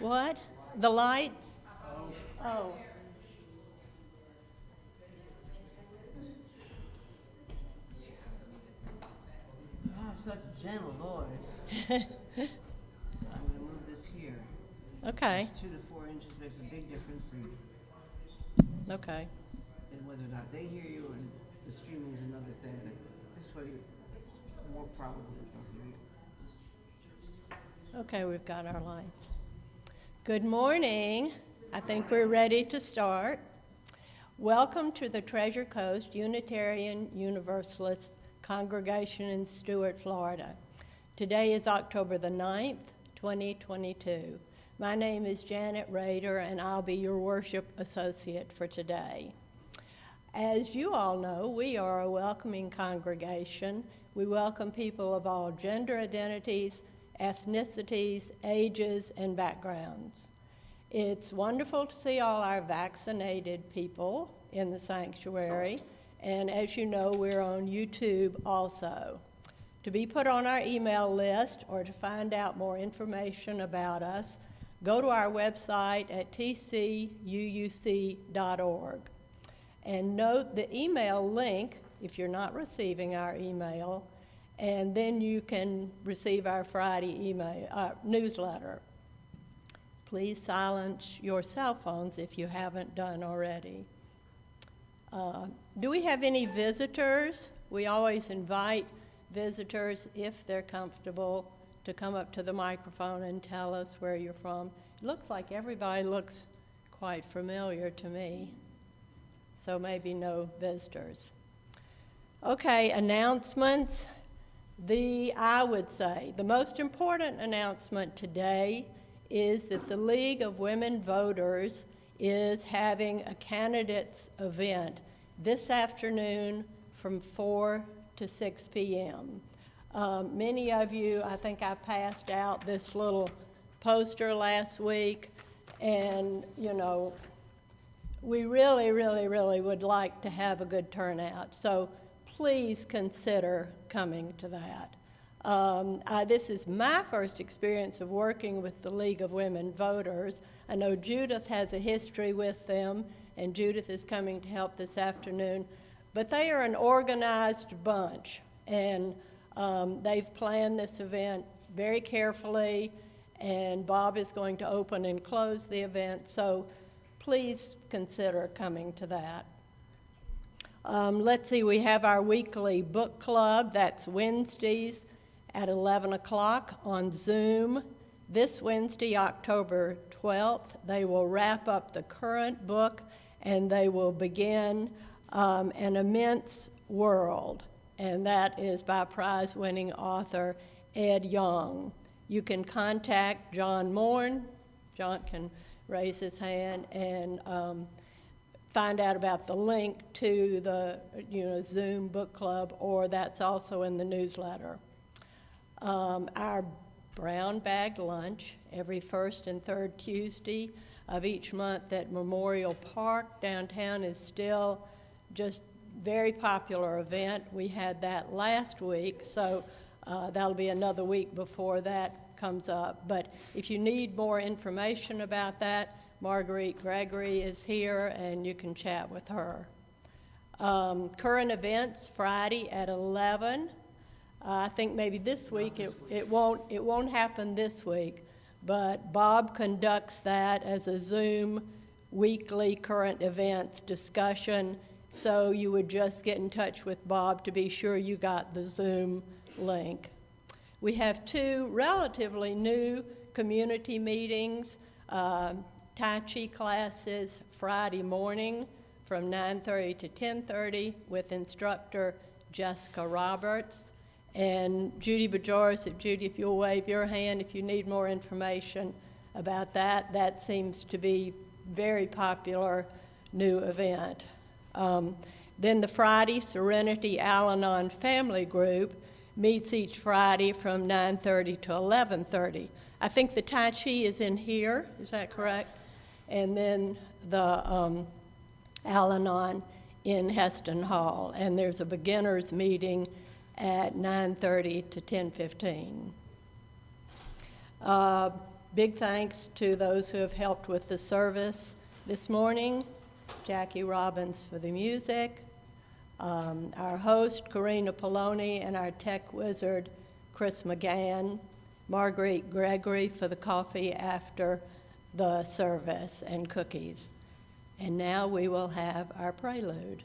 What? The lights? Oh. You have such a gentle voice. I'm going to move this here. Okay. 2 to 4 inches makes a big difference Okay. in whether or not they hear you, and the streaming is another thing. But this way, it's more probable that they'll hear you. Okay, we've got our lights. Good morning. I think we're ready to start. Welcome to the Treasure Coast Unitarian Universalist Congregation in Stuart, Florida. Today is October the 9th, 2022. My name is Janet Rader, and I'll be your worship associate for today. As you all know, we are a welcoming congregation. We welcome people of all gender identities, ethnicities, ages, and backgrounds. It's wonderful to see all our vaccinated people in the sanctuary, and as you know, we're on YouTube also. To be put on our email list or to find out more information about us, go to our website at tcuuc.org. And note the email link if you're not receiving our email, and then you can receive our Friday newsletter. Please silence your cell phones if you haven't done already. Do we have any visitors? We always invite visitors, if they're comfortable, to come up to the microphone and tell us where you're from. It looks like everybody looks quite familiar to me, so maybe no visitors. Okay, announcements. I would say the most important announcement today is that the League of Women Voters is having a candidates event this afternoon from 4 to 6 p.m. Many of you, I think I passed out this little poster last week, and you know, we really would like to have a good turnout. So please consider coming to that. This is my first experience of working with the League of Women Voters. I know Judith has a history with them, and Judith is coming to help this afternoon. But they are an organized bunch, and they've planned this event very carefully, and Bob is going to open and close the event, so please consider coming to that. Let's see, we have our weekly book club. That's Wednesdays at 11 o'clock on Zoom. This Wednesday, October 12th, they will wrap up the current book, and they will begin An Immense World, and that is by prize-winning author Ed Young. You can contact John Morn. John can raise his hand and find out about the link to the Zoom book club, or that's also in the newsletter. Our brown bag lunch every first and third Tuesday of each month at Memorial Park downtown is still just very popular event. We had that last week, so that'll be another week before that comes up. But if you need more information about that, Marguerite Gregory is here, and you can chat with her. Current events, Friday at 11. I think maybe this week it won't happen this week, but Bob conducts that as a Zoom weekly current events discussion, so you would just get in touch with Bob to be sure you got the Zoom link. We have 2 relatively new community meetings, Tai Chi classes Friday morning from 9:30 to 10:30 with instructor Jessica Roberts. And Judy Bajoris, if you'll wave your hand if you need more information about that. That seems to be very popular new event. Then the Friday Serenity Al-Anon Family Group meets each Friday from 9:30 to 11:30. I think the Tai Chi is in here, is that correct? And then the Al-Anon in Heston Hall. And there's a beginners meeting at 9:30 to 10:15. Big thanks to those who have helped with the service this morning. Jackie Robbins for the music, our host, Karina Poloni, and our tech wizard, Chris McGann, Marguerite Gregory for the coffee after the service and cookies. And now we will have our prelude.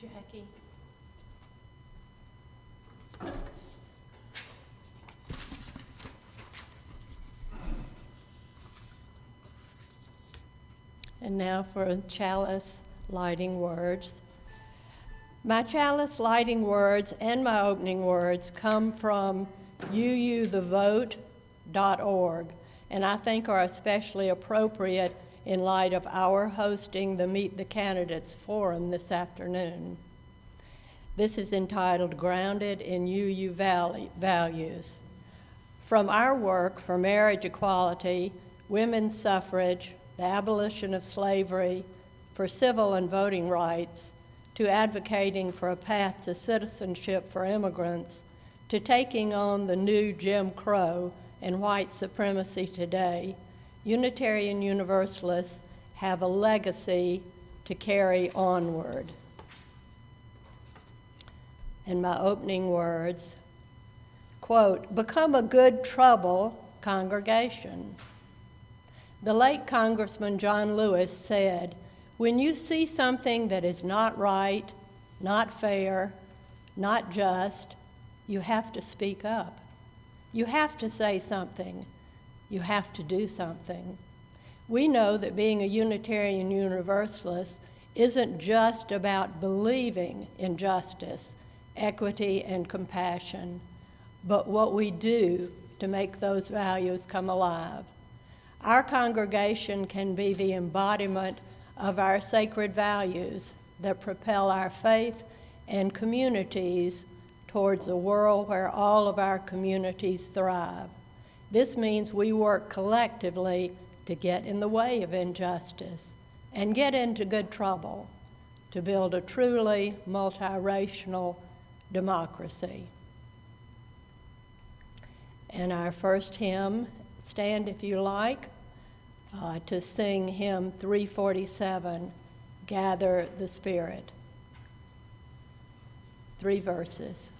Jackie. And now for chalice lighting words. My chalice lighting words and my opening words come from uuthevote.org, and I think are especially appropriate in light of our hosting the Meet the Candidates Forum this afternoon. This is entitled Grounded in UU Values. From our work for marriage equality, women's suffrage, the abolition of slavery, for civil and voting rights, to advocating for a path to citizenship for immigrants, to taking on the new Jim Crow and white supremacy today, Unitarian Universalists have a legacy to carry onward. And my opening words, quote, become a good trouble congregation. The late Congressman John Lewis said, when you see something that is not right, not fair, not just, you have to speak up. You have to say something. You have to do something. We know that being a Unitarian Universalist isn't just about believing in justice. equity, and compassion, but what we do to make those values come alive. Our congregation can be the embodiment of our sacred values that propel our faith and communities towards a world where all of our communities thrive. This means we work collectively to get in the way of injustice and get into good trouble to build a truly multiracial democracy. And our first hymn, stand if you like, to sing hymn 347, Gather the Spirit. 3 verses.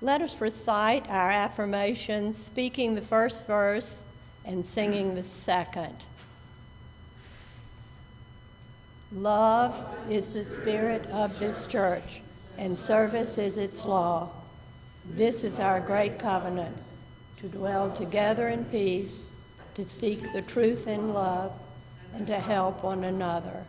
Let us recite our affirmations, speaking the first verse and singing the second. Love is the spirit of this church, and service is its law. This is our great covenant, to dwell together in peace, to seek the truth in love, and to help one another.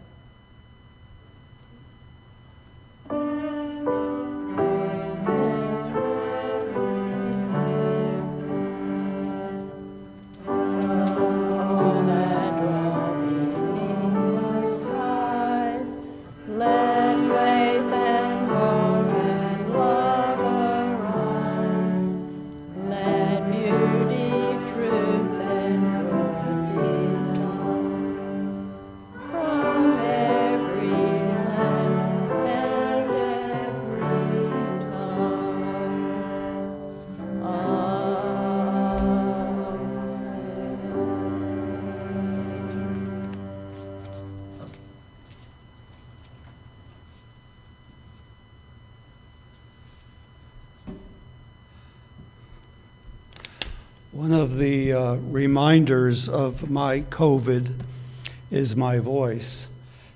From One of the reminders of my COVID is my voice.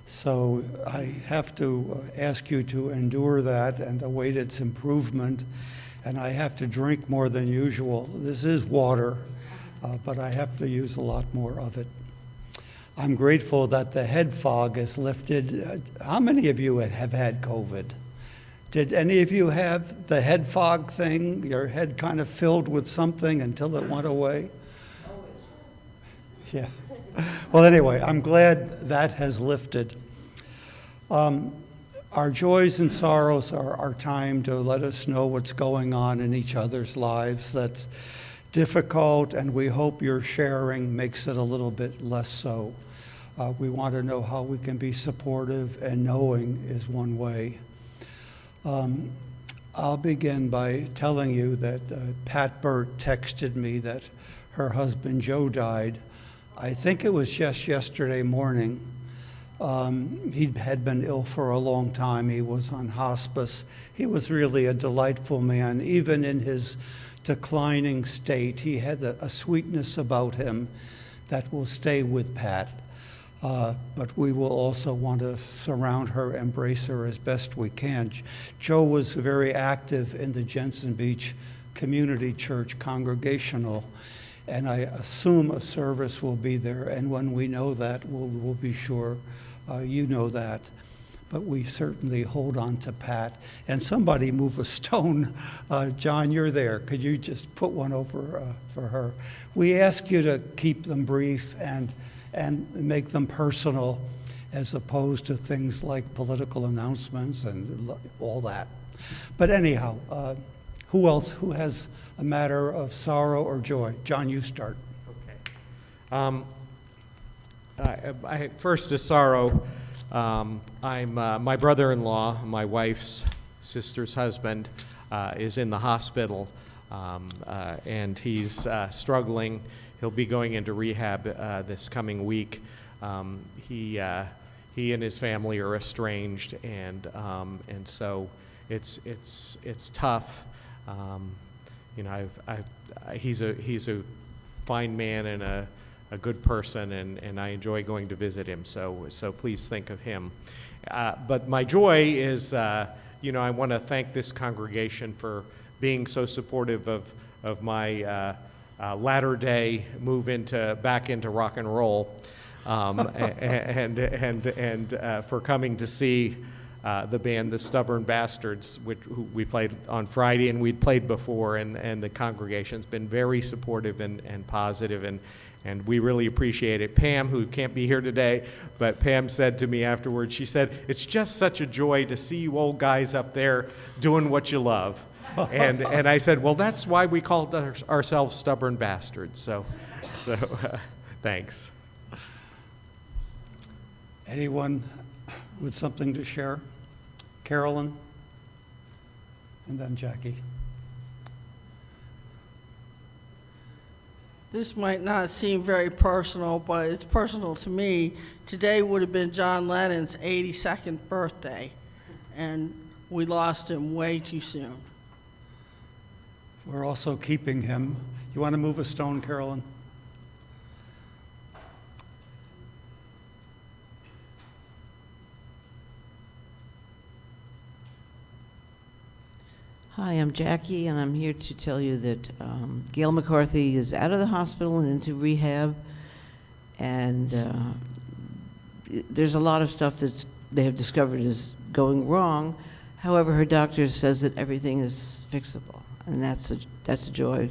So I have to ask you to endure that and await its improvement. And I have to drink more than usual. This is water, but I have to use a lot more of it. I'm grateful that the head fog is lifted. How many of you have had COVID? Did any of you have the head fog thing? Your head kind of filled with something until it went away? Yeah. Well, anyway, I'm glad that has lifted. Our joys and sorrows are our time to let us know what's going on in each other's lives. That's difficult, and we hope your sharing makes it a little bit less so. We want to know how we can be supportive, and knowing is one way. I'll begin by telling you that Pat Burt texted me that her husband Joe died. I think it was just yesterday morning. He had been ill for a long time. He was on hospice. He was really a delightful man. Even in his declining state, he had a sweetness about him that will stay with Pat. But we will also want to surround her, embrace her as best we can. Joe was very active in the Jensen Beach Community Church Congregational, and I assume a service will be there. And when we know that, we'll be sure you know that. But we certainly hold on to Pat. And somebody move a stone. John, you're there. Could you just put one over for her? We ask you to keep them brief and make them personal, as opposed to things like political announcements and all that. But anyhow, who else? Who has a matter of sorrow or joy? John, you start. Okay. First, a sorrow. I'm my brother-in-law, my wife's sister's husband, is in the hospital, and he's struggling. He'll be going into rehab this coming week. He and his family are estranged, and so it's tough. He's a fine man and a good person, and I enjoy going to visit him. So please think of him. But my joy is, I want to thank this congregation for being so supportive of my latter day move back into rock and roll, and for coming to see the band, the Stubborn Bastards, who we played on Friday, and we'd played before, and the congregation's been very supportive and positive, and we really appreciate it. Pam, who can't be here today, but Pam said to me afterwards, she said, "It's just such a joy to see you old guys up there doing what you love." And I said, well, that's why we called ourselves Stubborn Bastards. So thanks. Anyone with something to share? Carolyn? And then Jackie. This might not seem very personal, but it's personal to me. Today would have been John Lennon's 82nd birthday, and we lost him way too soon. We're also keeping him. You want to move a stone, Carolyn? Hi, I'm Jackie, and I'm here to tell you that Gail McCarthy is out of the hospital and into rehab, and there's a lot of stuff that they have discovered is going wrong. However, her doctor says that everything is fixable, and that's a joy.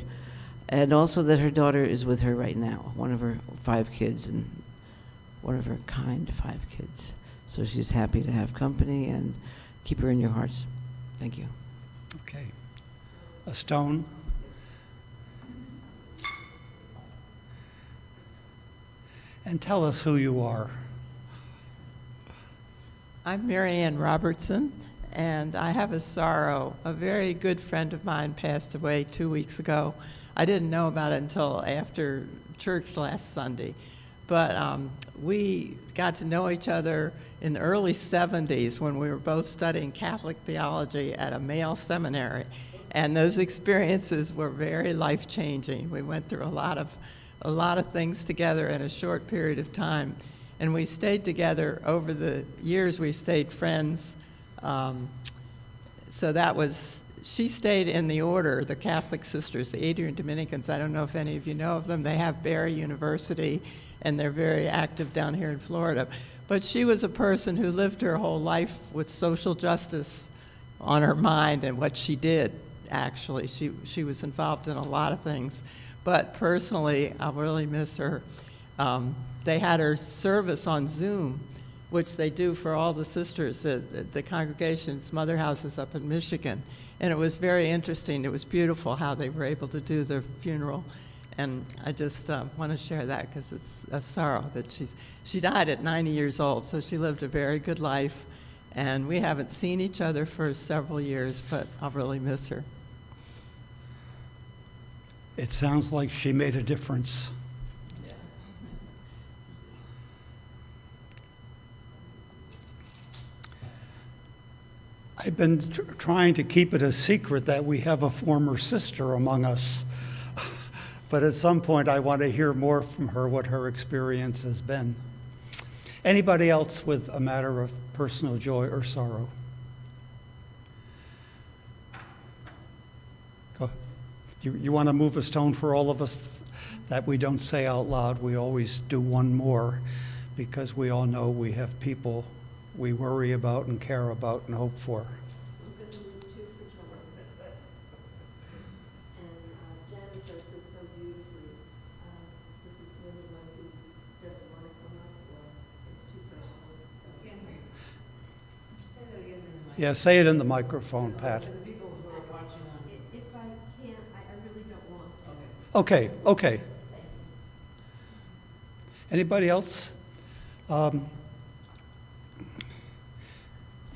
And also that her daughter is with her right now, one of her 5 kids, and one of her kind 5 kids. So she's happy to have company, and keep her in your hearts. Thank you. Okay. A stone. And tell us who you are. I'm Marianne Robertson, and I have a sorrow. A very good friend of mine passed away 2 weeks ago. I didn't know about it until after church last Sunday. But we got to know each other in the early 70s when we were both studying Catholic theology at a male seminary. And those experiences were very life-changing. We went through a lot of things together in a short period of time. And we stayed together over the years. We stayed friends. So that was, she stayed in the order, the Catholic Sisters, the Adrian Dominicans. I don't know if any of you know of them. They have Barry University, and they're very active down here in Florida. But she was a person who lived her whole life with social justice on her mind and what she did, actually. She was involved in a lot of things. But personally, I really miss her. They had her service on Zoom, which they do for all the sisters, the congregation's mother houses up in Michigan. And it was very interesting. It was beautiful how they were able to do their funeral. And I just want to share that because it's a sorrow that she died at 90 years old, so she lived a very good life. And we haven't seen each other for several years, but I'll really miss her. It sounds like she made a difference. I've been trying to keep it a secret that we have a former sister among us. But at some point, I want to hear more from her, what her experience has been. Anybody else with a matter of personal joy or sorrow? Go. You want to move a stone for all of us that we don't say out loud? We always do one more because we all know we have people we worry about and care about and hope for. I'm going to move two for John. And Janet does this so beautifully. This is really one who doesn't want to come up, or it's too personal. So can't hear you. Say that again in the mic. Yeah, say it in the microphone, Pat. For the people who are watching on. If I can't, I really don't want to. Okay, okay. Thank you. Anybody else?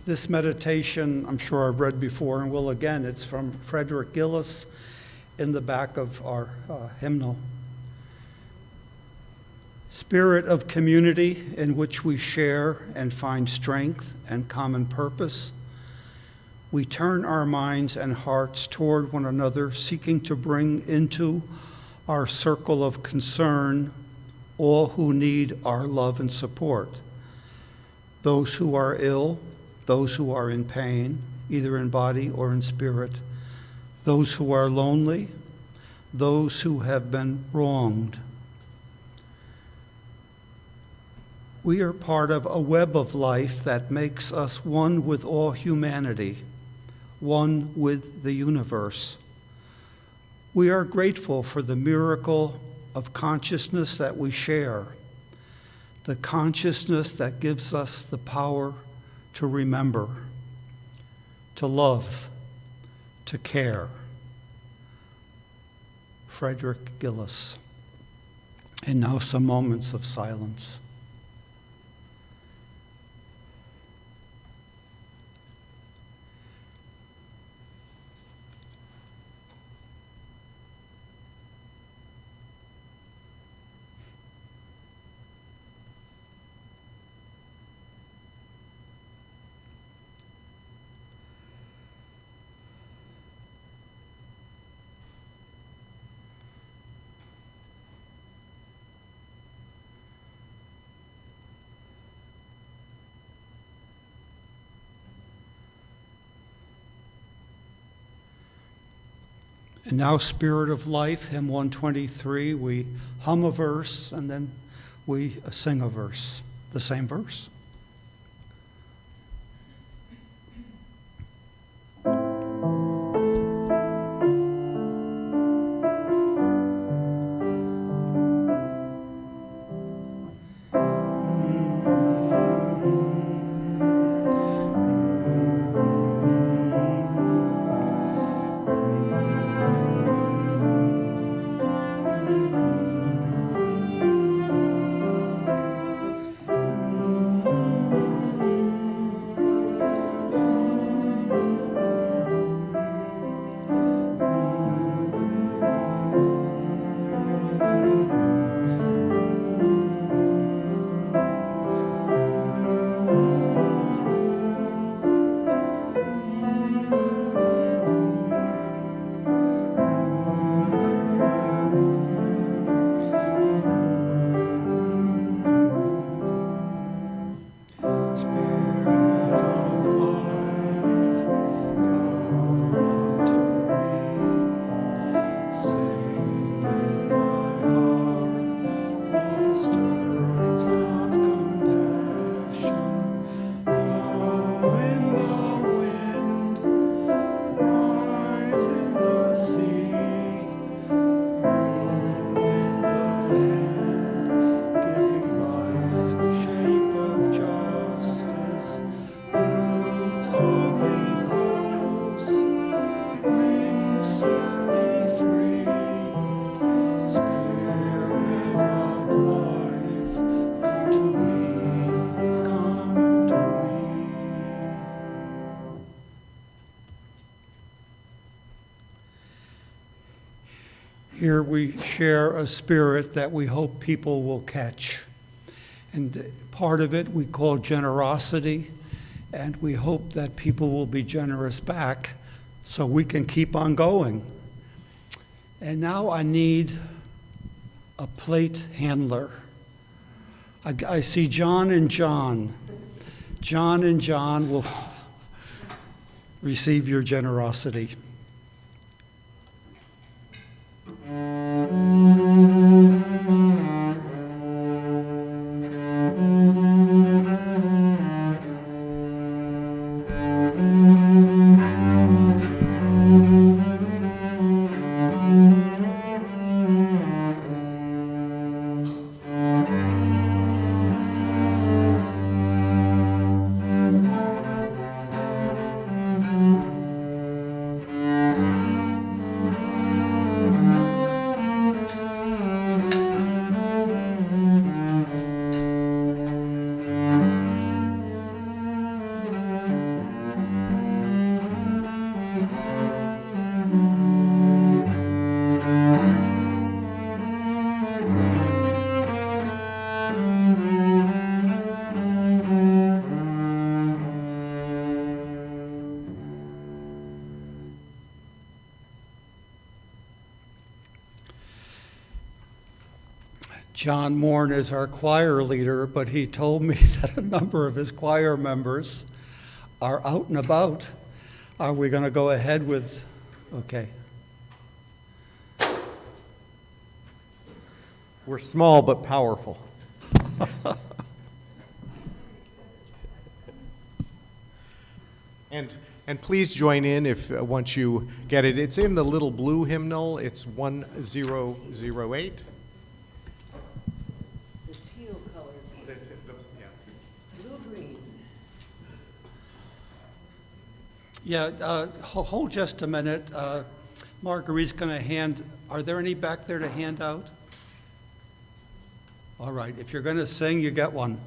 This meditation, I'm sure I've read before and will again. It's from Frederick Gillis in the back of our hymnal. Spirit of community in which we share and find strength and common purpose, we turn our minds and hearts toward one another, seeking to bring into our circle of concern all who need our love and support. Those who are ill, those who are in pain, either in body or in spirit, those who are lonely, those who have been wronged. We are part of a web of life that makes us one with all humanity, one with the universe. We are grateful for the miracle of consciousness that we share, the consciousness that gives us the power to remember, to love, to care. Frederick Gillis. And now some moments of silence. And now, Spirit of Life, hymn 123, we hum a verse and then we sing a verse, the same verse. Here we share a spirit that we hope people will catch. And part of it we call generosity, and we hope that people will be generous back so we can keep on going. And now I need a plate handler. I see John and John. John and John will receive your generosity. John Morn is our choir leader, but he told me that a number of his choir members are out and about. Are we going to go ahead with, okay. We're small but powerful. And please join in if once you get it. It's in the little blue hymnal. It's 1008. The teal color, blue-green. Yeah, hold just a minute. Marguerite's going to hand, are there any back there to hand out? All right, if you're going to sing, you get one.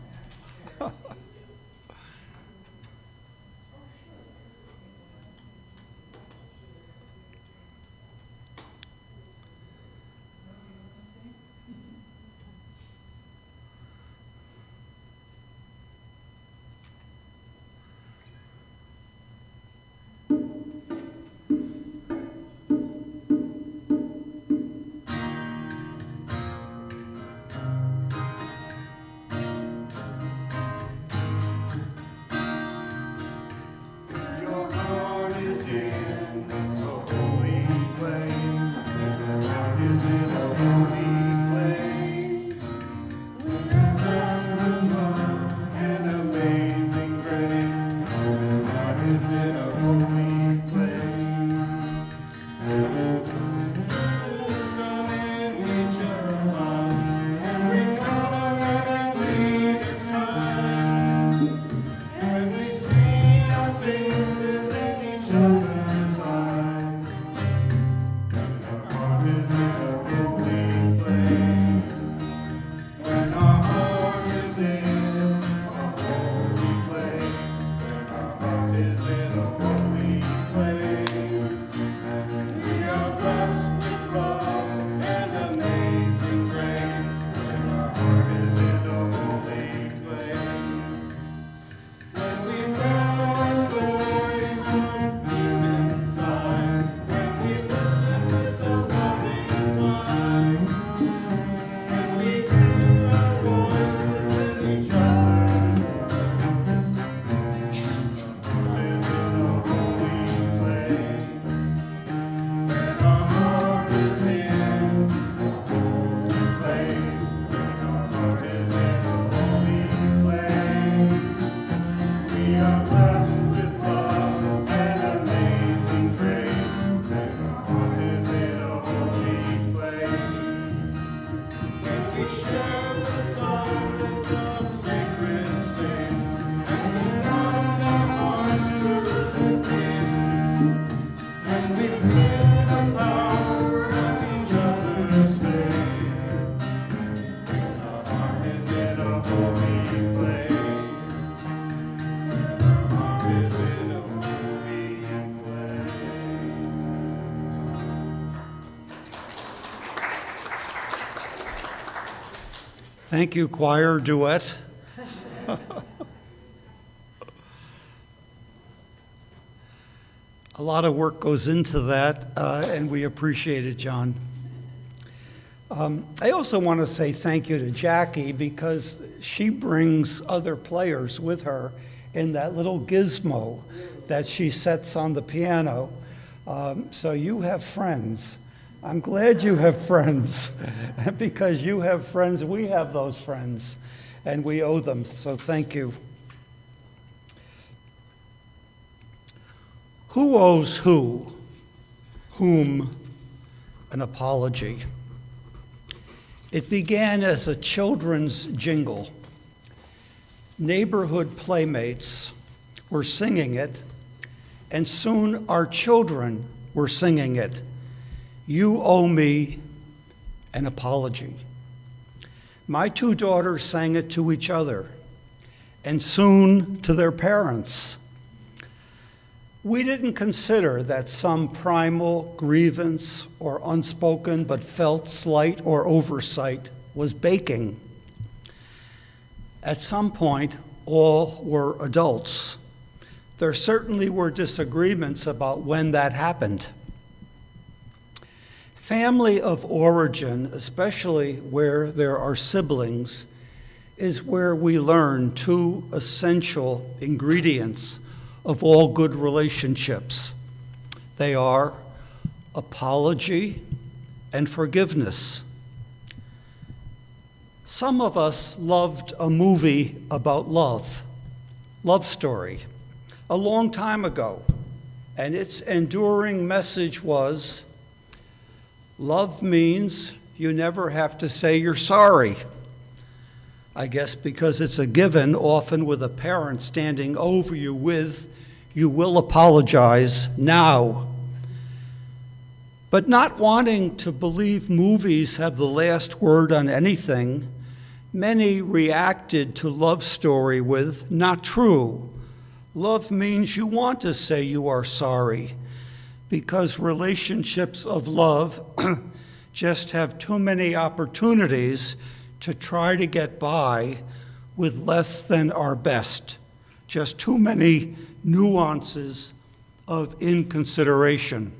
Is it a holy Thank you, choir duet. A lot of work goes into that, and we appreciate it, John. I also want to say thank you to Jackie because she brings other players with her in that little gizmo that she sets on the piano. So you have friends. I'm glad you have friends because you have friends, we have those friends, and we owe them, so thank you. Who owes whom an apology? It began as a children's jingle. Neighborhood playmates were singing it, and soon our children were singing it. You owe me an apology. My two daughters sang it to each other, and soon to their parents. We didn't consider that some primal grievance or unspoken but felt slight or oversight was baking. At some point, all were adults. There certainly were disagreements about when that happened. Family of origin, especially where there are siblings, is where we learn two essential ingredients of all good relationships. They are apology and forgiveness. Some of us loved a movie about love story, a long time ago, and its enduring message was, love means you never have to say you're sorry. I guess because it's a given, often with a parent standing over you with, you will apologize now. But not wanting to believe movies have the last word on anything, many reacted to Love Story with, not true. Love means you want to say you are sorry, because relationships of love just have too many opportunities to try to get by with less than our best. Just too many nuances of inconsideration.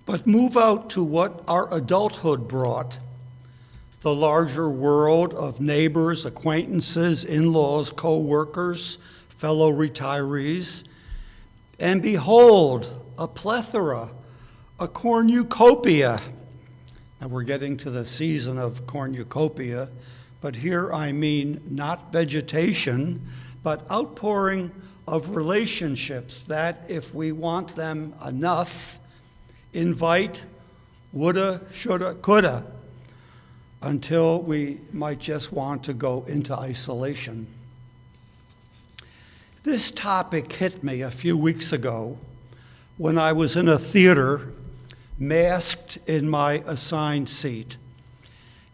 But move out to what our adulthood brought, the larger world of neighbors, acquaintances, in-laws, co-workers, fellow retirees, and behold, a plethora, a cornucopia. Now we're getting to the season of cornucopia, but here I mean not vegetation, but outpouring of relationships that, if we want them enough, invite woulda, shoulda, coulda, until we might just want to go into isolation. This topic hit me a few weeks ago when I was in a theater, masked in my assigned seat,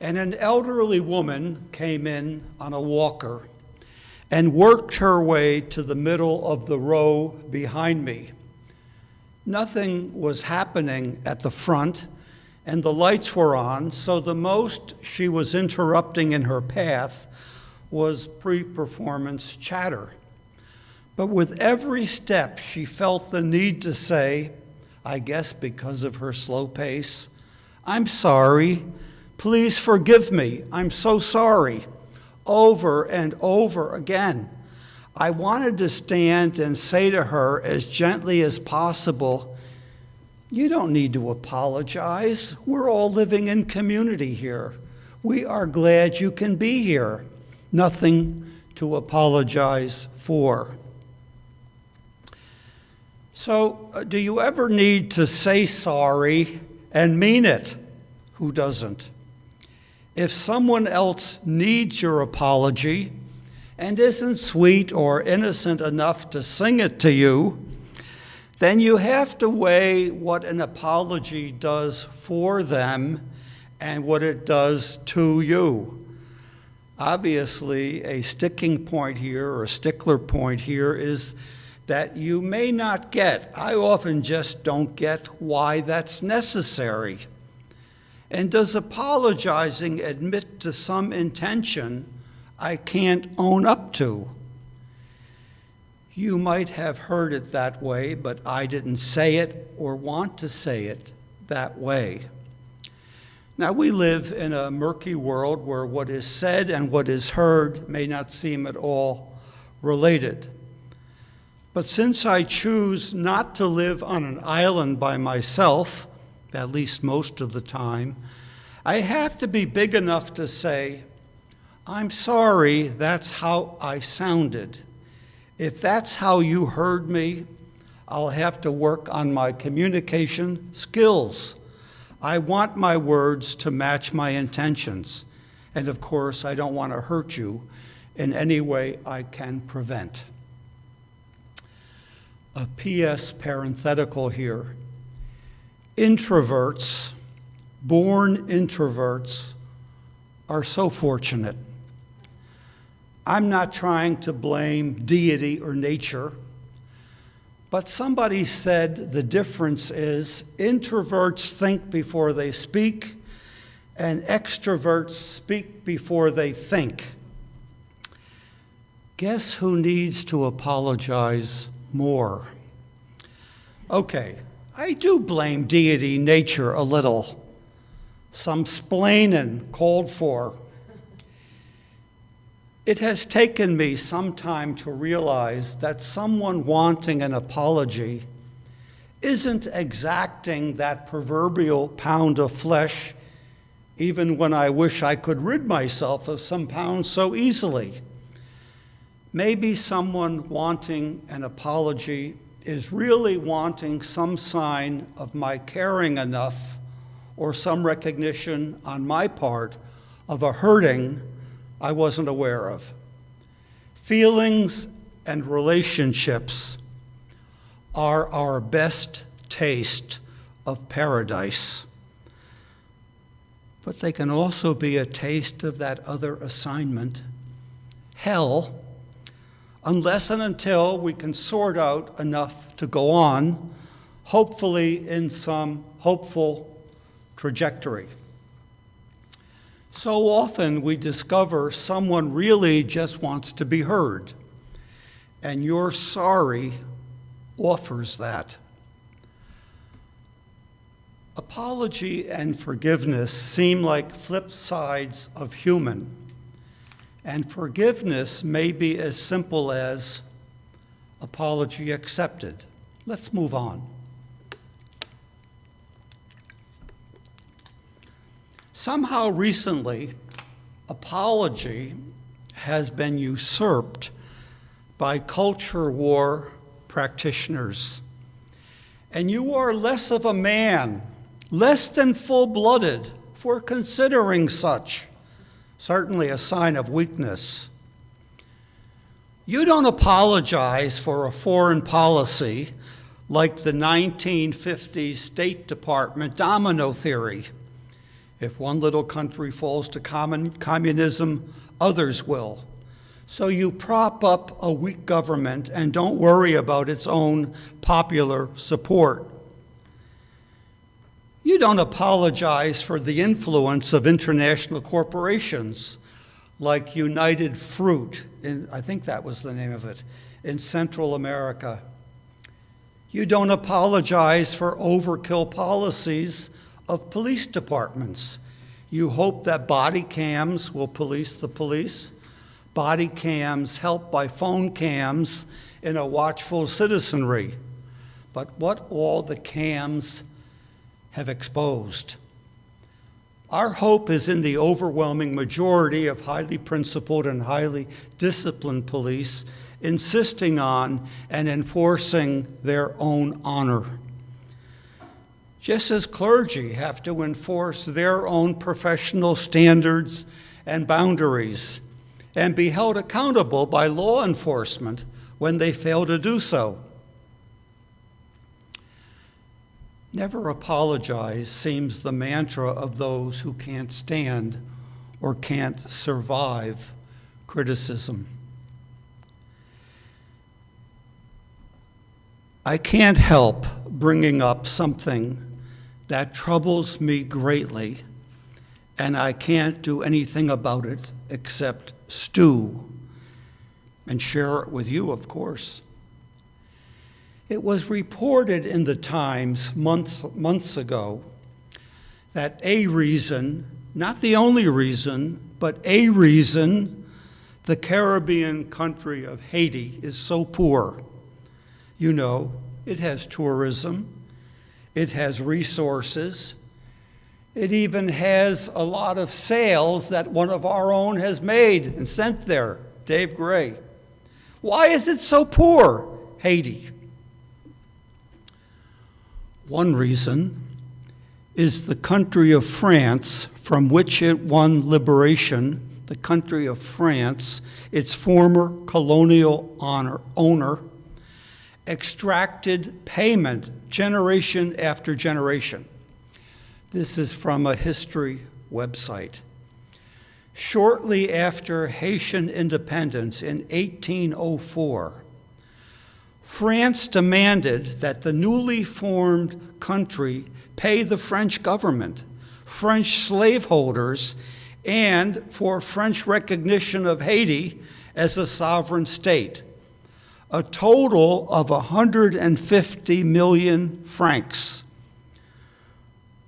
and an elderly woman came in on a walker and worked her way to the middle of the row behind me. Nothing was happening at the front, and the lights were on, so the most she was interrupting in her path was pre-performance chatter. But with every step, she felt the need to say, I guess because of her slow pace, I'm sorry, please forgive me, I'm so sorry, over and over again. I wanted to stand and say to her as gently as possible, you don't need to apologize. We're all living in community here. We are glad you can be here. Nothing to apologize for. So, do you ever need to say sorry and mean it? Who doesn't? If someone else needs your apology and isn't sweet or innocent enough to sing it to you, then you have to weigh what an apology does for them and what it does to you. Obviously, a sticking point here, or a stickler point here, is that you may not get. I often just don't get why that's necessary. And does apologizing admit to some intention I can't own up to? You might have heard it that way, but I didn't say it or want to say it that way. Now, we live in a murky world where what is said and what is heard may not seem at all related. But since I choose not to live on an island by myself, at least most of the time, I have to be big enough to say, I'm sorry that's how I sounded. If that's how you heard me, I'll have to work on my communication skills. I want my words to match my intentions. And of course, I don't want to hurt you in any way I can prevent. A P.S. parenthetical here. Introverts, born introverts, are so fortunate. I'm not trying to blame deity or nature, but somebody said the difference is introverts think before they speak, and extroverts speak before they think. Guess who needs to apologize more? Okay, I do blame deity nature a little. Some splaining called for. It has taken me some time to realize that someone wanting an apology isn't exacting that proverbial pound of flesh, even when I wish I could rid myself of some pounds so easily. Maybe someone wanting an apology is really wanting some sign of my caring enough or some recognition on my part of a hurting I wasn't aware of. Feelings and relationships are our best taste of paradise, but they can also be a taste of that other assignment, hell, unless and until we can sort out enough to go on, hopefully in some hopeful trajectory. So often we discover someone really just wants to be heard, and your sorry offers that. Apology and forgiveness seem like flip sides of human, and forgiveness may be as simple as apology accepted. Let's move on. Somehow recently, apology has been usurped by culture war practitioners. And you are less of a man, less than full-blooded for considering such. Certainly a sign of weakness. You don't apologize for a foreign policy like the 1950s State Department domino theory. If one little country falls to communism, others will. So you prop up a weak government and don't worry about its own popular support. You don't apologize for the influence of international corporations like United Fruit, I think that was the name of it, in Central America. You don't apologize for overkill policies of police departments. You hope that body cams will police the police. Body cams helped by phone cams in a watchful citizenry. But what all the cams have exposed. Our hope is in the overwhelming majority of highly principled and highly disciplined police insisting on and enforcing their own honor. Just as clergy have to enforce their own professional standards and boundaries and be held accountable by law enforcement when they fail to do so. Never apologize seems the mantra of those who can't stand or can't survive criticism. I can't help bringing up something that troubles me greatly and I can't do anything about it except stew and share it with you, of course. It was reported in the Times months ago that a reason, not the only reason, but a reason the Caribbean country of Haiti is so poor. You know, it has tourism, it has resources, it even has a lot of sales that one of our own has made and sent there, Dave Gray. Why is it so poor, Haiti? One reason is the country of France, from which it won liberation, the country of France, its former colonial owner, extracted payment generation after generation. This is from a history website. Shortly after Haitian independence in 1804, France demanded that the newly formed country pay the French government, French slaveholders, and for French recognition of Haiti as a sovereign state, a total of 150 million francs,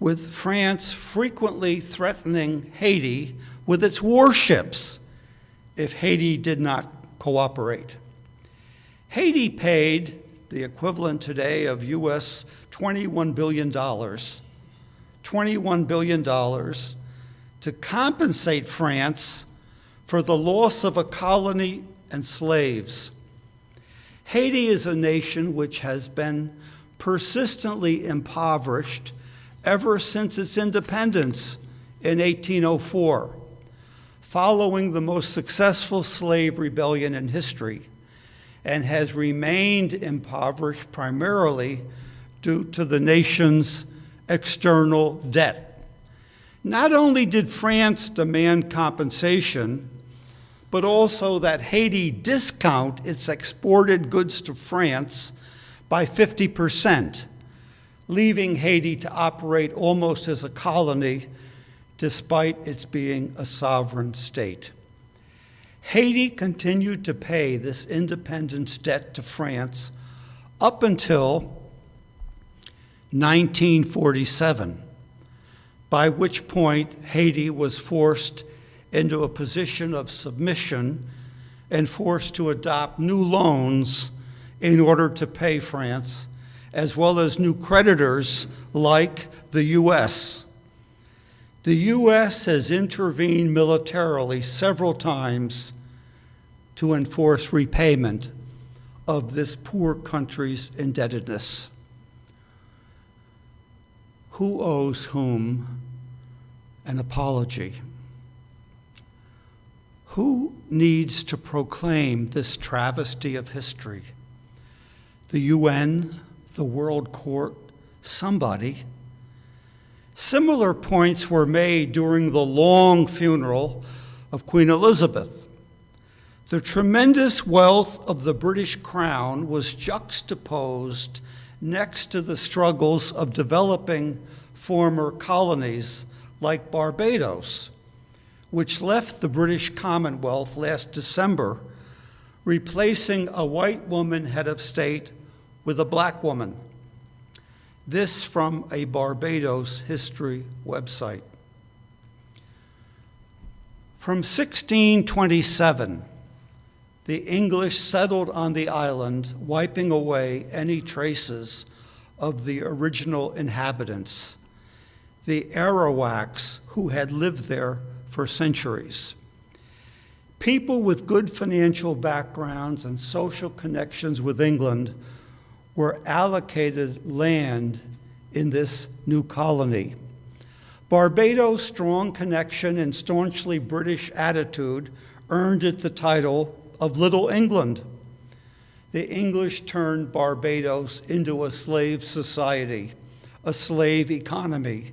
with France frequently threatening Haiti with its warships if Haiti did not cooperate. Haiti paid the equivalent today of US $21 billion, $21 billion to compensate France for the loss of a colony and slaves. Haiti is a nation which has been persistently impoverished ever since its independence in 1804, following the most successful slave rebellion in history, and has remained impoverished primarily due to the nation's external debt. Not only did France demand compensation, but also that Haiti discount its exported goods to France by 50%, leaving Haiti to operate almost as a colony despite its being a sovereign state. Haiti continued to pay this independence debt to France up until 1947, by which point Haiti was forced into a position of submission and forced to adopt new loans in order to pay France, as well as new creditors like the U.S. The U.S. has intervened militarily several times to enforce repayment of this poor country's indebtedness. Who owes whom an apology? Who needs to proclaim this travesty of history? The UN, the World Court, somebody. Similar points were made during the long funeral of Queen Elizabeth. The tremendous wealth of the British Crown was juxtaposed next to the struggles of developing former colonies like Barbados, which left the British Commonwealth last December, replacing a white woman head of state with a black woman. This from a Barbados history website. From 1627, the English settled on the island, wiping away any traces of the original inhabitants, the Arawaks, who had lived there for centuries. People with good financial backgrounds and social connections with England were allocated land in this new colony. Barbados' strong connection and staunchly British attitude earned it the title of Little England. The English turned Barbados into a slave society, a slave economy,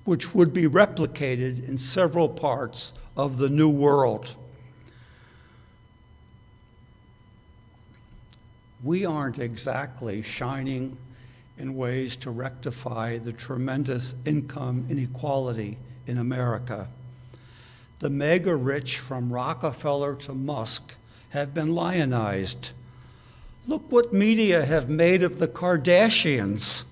which would be replicated in several parts of the New World. We aren't exactly shining in ways to rectify the tremendous income inequality in America. The mega rich from Rockefeller to Musk have been lionized. Look what media have made of the Kardashians.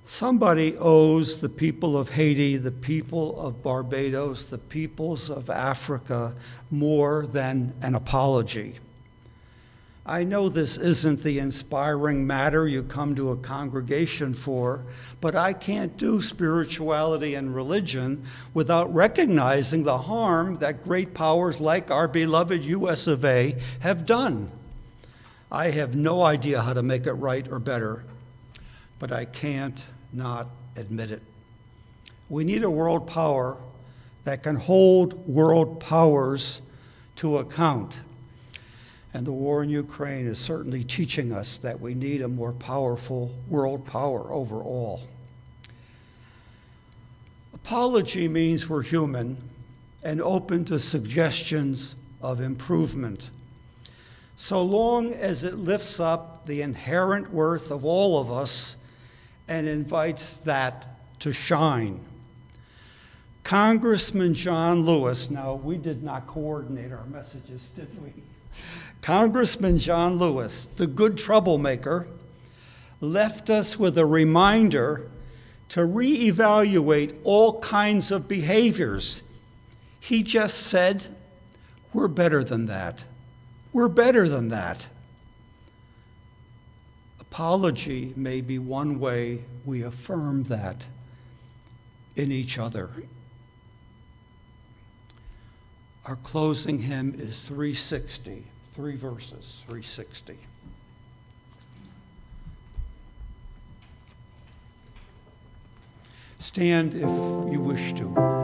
Somebody owes the people of Haiti, the people of Barbados, the peoples of Africa more than an apology. I know this isn't the inspiring matter you come to a congregation for, but I can't do spirituality and religion without recognizing the harm that great powers like our beloved US of A have done. I have no idea how to make it right or better, but I can't not admit it. We need a world power that can hold world powers to account. And the war in Ukraine is certainly teaching us that we need a more powerful world power overall. Apology means we're human and open to suggestions of improvement, so long as it lifts up the inherent worth of all of us and invites that to shine. Congressman John Lewis, now we did not coordinate our messages, did we? Congressman John Lewis, the good troublemaker, left us with a reminder to reevaluate all kinds of behaviors. He just said, we're better than that. We're better than that. Apology may be one way we affirm that in each other. Our closing hymn is 360, 3 verses, 360. Stand if you wish to.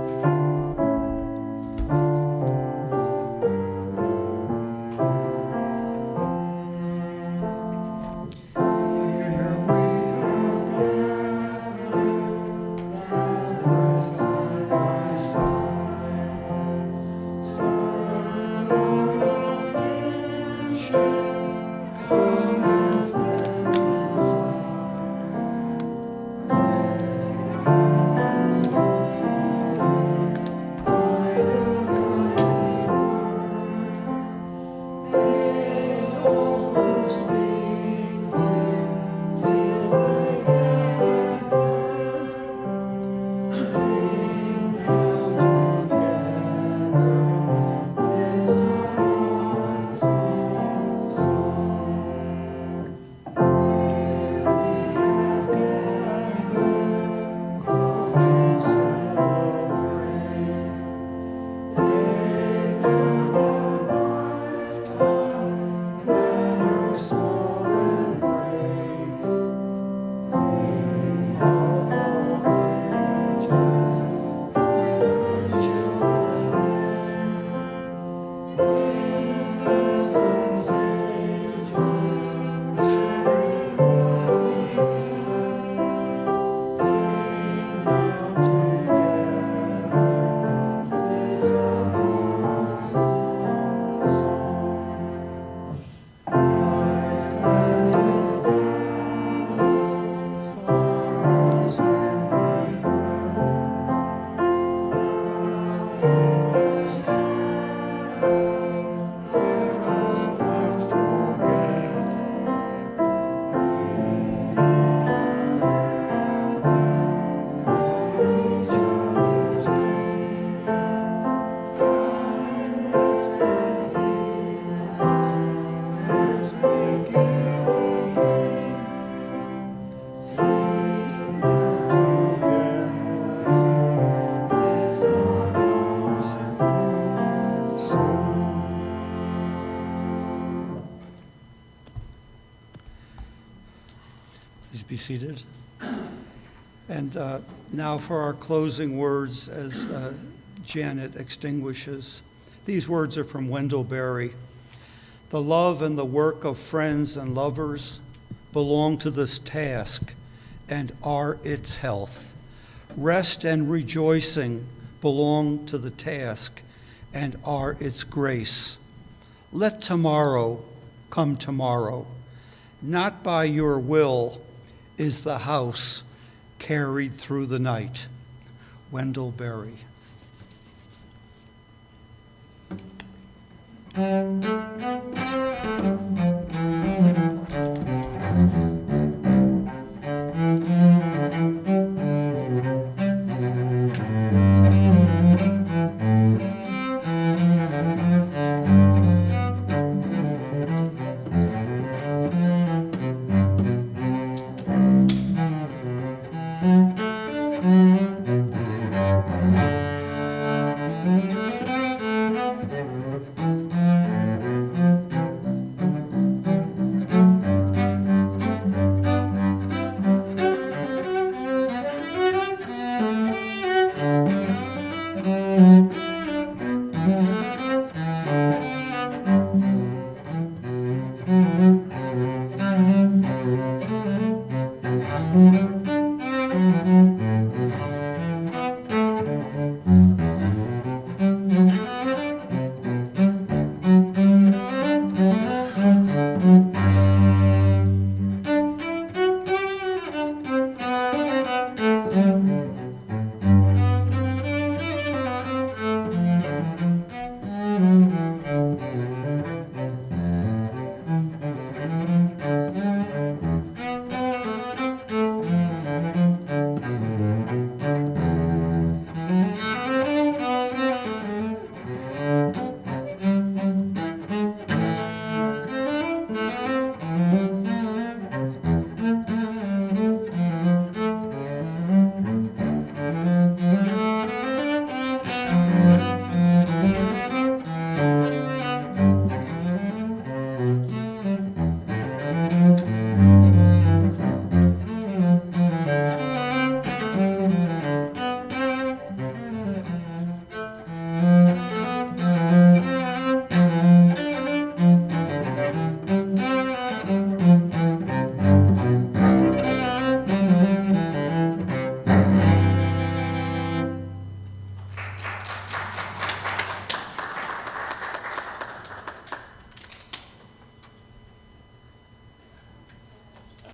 Please be seated. And now for our closing words as Janet extinguishes. These words are from Wendell Berry. The love and the work of friends and lovers belong to this task and are its health. Rest and rejoicing belong to the task and are its grace. Let tomorrow come tomorrow. Not by your will is the house carried through the night. Wendell Berry.